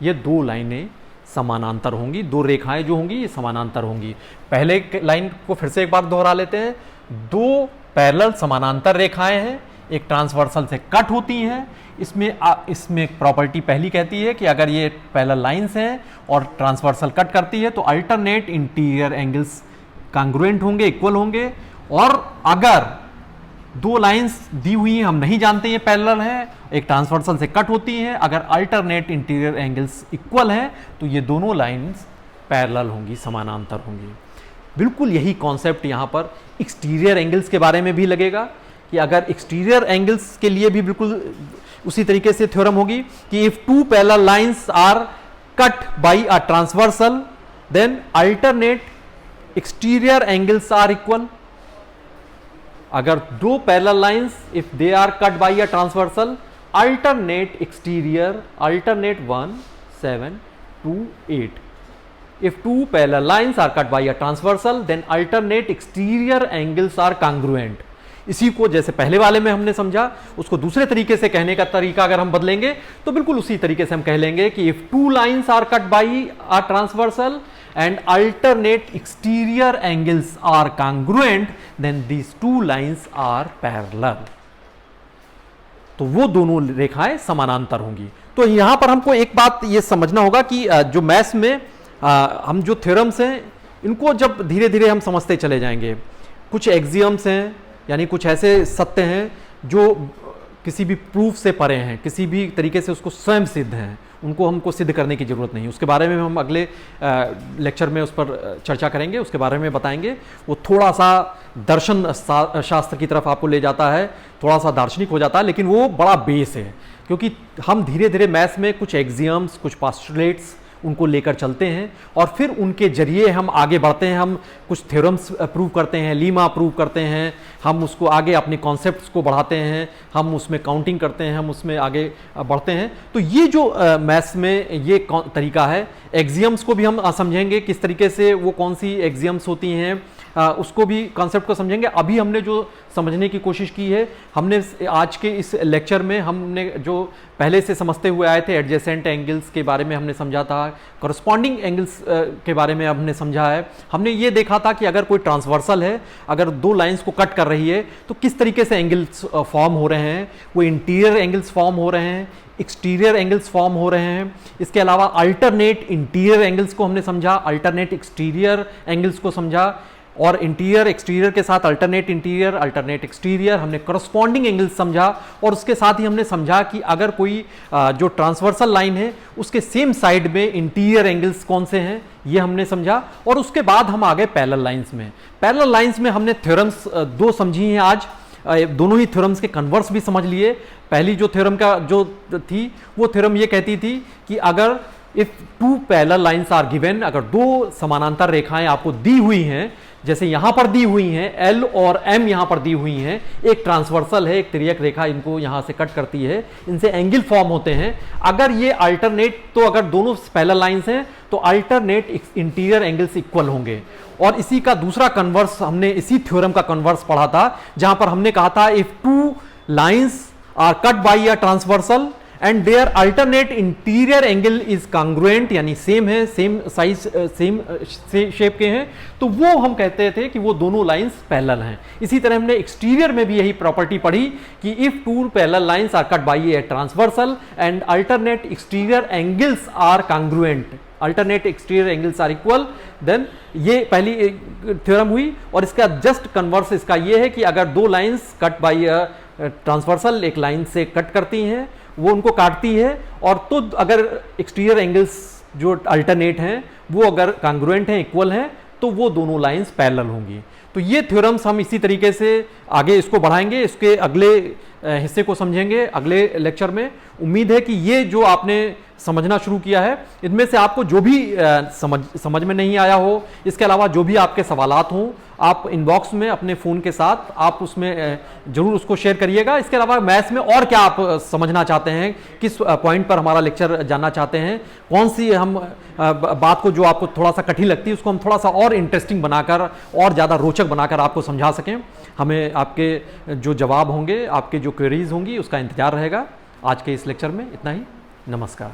ये दो लाइनें समानांतर होंगी, दो रेखाएं जो होंगी ये समानांतर होंगी। पहले लाइन को फिर से एक बार दोहरा लेते हैं। दो पैरेलल समानांतर रेखाएं हैं, एक ट्रांसवर्सल से कट होती हैं। इसमें प्रॉपर्टी पहली कहती है कि अगर ये पैरेलल लाइंस हैं और ट्रांसवर्सल कट करती है तो अल्टरनेट इंटीरियर एंगल्स कांग्रुएंट होंगे, इक्वल होंगे। और अगर दो लाइंस दी हुई हैं, हम नहीं जानते ये पैरेलल है, एक ट्रांसवर्सल से कट होती हैं, अगर अल्टरनेट इंटीरियर एंगल्स इक्वल हैं तो ये दोनों लाइंस पैरेलल होंगी, समानांतर होंगी। बिल्कुल यही कॉन्सेप्ट यहाँ पर एक्सटीरियर एंगल्स के बारे में भी लगेगा कि अगर एक्सटीरियर एंगल्स के लिए भी बिल्कुल उसी तरीके से थ्योरम होगी कि if two parallel lines are cut by a transversal then alternate exterior angles are equal. अगर दो parallel lines if they are cut by a transversal alternate exterior, alternate 1 7 2 8, if two parallel lines are cut by a transversal then alternate exterior angles are congruent। इसी को जैसे पहले वाले में हमने समझा, उसको दूसरे तरीके से कहने का तरीका अगर हम बदलेंगे तो बिल्कुल उसी तरीके से हम कह लेंगे कि if two lines are cut by a transversal and alternate exterior angles are congruent then these two lines are parallel। तो वो दोनों रेखाएं समानांतर होंगी। तो यहां पर हमको एक बात ये समझना होगा कि जो मैथ्स में हम जो थ्योरम्स हैं इनको जब धीरे धीरे हम समझते चले जाएंगे, कुछ एक्सियम्स हैं यानी कुछ ऐसे सत्य हैं जो किसी भी प्रूफ से परे हैं, किसी भी तरीके से उसको स्वयं सिद्ध हैं, उनको हमको सिद्ध करने की ज़रूरत नहीं। उसके बारे में हम अगले लेक्चर में उस पर चर्चा करेंगे, उसके बारे में बताएंगे। वो थोड़ा सा दर्शन शास्त्र की तरफ आपको ले जाता है, थोड़ा सा दार्शनिक हो जाता है, लेकिन वो बड़ा बेस है क्योंकि हम धीरे धीरे मैथ्स में कुछ एक्सियम्स, कुछ पोस्टुलेट्स उनको लेकर चलते हैं और फिर उनके जरिए हम आगे बढ़ते हैं। हम कुछ थ्योरम्स प्रूव करते हैं, लीमा प्रूव करते हैं, हम उसको आगे अपने कॉन्सेप्ट्स को बढ़ाते हैं, हम उसमें काउंटिंग करते हैं, हम उसमें आगे बढ़ते हैं। तो ये जो मैथ्स में ये तरीका है, एक्सियम्स को भी हम समझेंगे किस तरीके से वो कौन सी एक्सियम्स होती हैं, उसको भी कॉन्सेप्ट को समझेंगे। अभी हमने जो समझने की कोशिश की है, हमने आज के इस लेक्चर में हमने जो पहले से समझते हुए आए थे, एडजेसेंट एंगल्स के बारे में हमने समझा था, कॉरस्पॉन्डिंग एंगल्स के बारे में हमने समझा है। हमने ये देखा था कि अगर कोई ट्रांसवर्सल है, अगर दो लाइंस को कट कर रही है तो किस तरीके से एंगल्स फॉर्म हो रहे हैं, वो इंटीरियर एंगल्स फॉर्म हो रहे हैं, एक्सटीरियर एंगल्स फॉर्म हो रहे हैं। इसके अलावा अल्टरनेट इंटीरियर एंगल्स को हमने समझा, अल्टरनेट एक्सटीरियर एंगल्स को समझा, और इंटीरियर एक्सटीरियर के साथ अल्टरनेट इंटीरियर, अल्टरनेट एक्सटीरियर, हमने करस्पॉन्डिंग एंगल्स समझा। और उसके साथ ही हमने समझा कि अगर कोई जो ट्रांसवर्सल लाइन है उसके सेम साइड में इंटीरियर एंगल्स कौन से हैं, ये हमने समझा। और उसके बाद हम आ गए पैरेलल लाइंस में। पैरेलल लाइंस में हमने थ्योरम्स दो समझी हैं आज, दोनों ही थ्योरम्स के कन्वर्स भी समझ लिए। पहली जो थ्योरम का जो थी वो थ्योरम ये कहती थी कि अगर if two parallel lines are given, अगर दो समानांतर रेखाएं आपको दी हुई हैं, जैसे यहां पर दी हुई हैं L और M, यहां पर दी हुई हैं, एक ट्रांसवर्सल है, एक तिर्यक रेखा इनको यहां से कट करती है, इनसे एंगल फॉर्म होते हैं। अगर ये अल्टरनेट, तो अगर दोनों पैरेलल लाइंस हैं तो अल्टरनेट इंटीरियर एंगल्स इक्वल होंगे। और इसी का दूसरा कन्वर्स हमने इसी थ्योरम का कन्वर्स पढ़ा था, जहां पर हमने कहा था if two lines are cut by a transversal and their alternate interior angle is congruent, यानी सेम है, सेम साइज, सेम शेप के हैं, तो वो हम कहते थे कि वो दोनों लाइंस पैरेलल हैं। इसी तरह हमने एक्सटीरियर में भी यही प्रॉपर्टी पढ़ी कि if two parallel lines are cut by a transversal and alternate exterior angles are congruent, alternate exterior angles are equal, then ये पहली थ्योरम हुई। और इसका जस्ट कन्वर्स इसका ये है कि अगर दो लाइंस कट बाय ट्रांसवर्सल एक लाइन से कट करती हैं, वो उनको काटती है, और तो अगर एक्सटीरियर एंगल्स जो अल्टरनेट हैं वो अगर कॉन्ग्रुएंट हैं, इक्वल हैं, तो वो दोनों लाइंस पैरेलल होंगी। तो ये थ्योरम्स हम इसी तरीके से आगे इसको बढ़ाएंगे, इसके अगले हिस्से को समझेंगे अगले लेक्चर में। उम्मीद है कि ये जो आपने समझना शुरू किया है, इनमें से आपको जो भी समझ में नहीं आया हो, इसके अलावा जो भी आपके सवालात हों, आप इनबॉक्स में अपने फ़ोन के साथ आप उसमें ज़रूर उसको शेयर करिएगा। इसके अलावा मैथ्स में और क्या आप समझना चाहते हैं, किस पॉइंट पर हमारा लेक्चर जानना चाहते हैं, कौन सी हम बात को जो आपको थोड़ा सा कठिन लगती है उसको हम थोड़ा सा और इंटरेस्टिंग बनाकर और ज़्यादा रोचक बनाकर आपको समझा सकें, हमें आपके जो जवाब होंगे, आपके जो क्वेरीज होंगी, उसका इंतजार रहेगा। आज के इस लेक्चर में इतना ही। नमस्कार।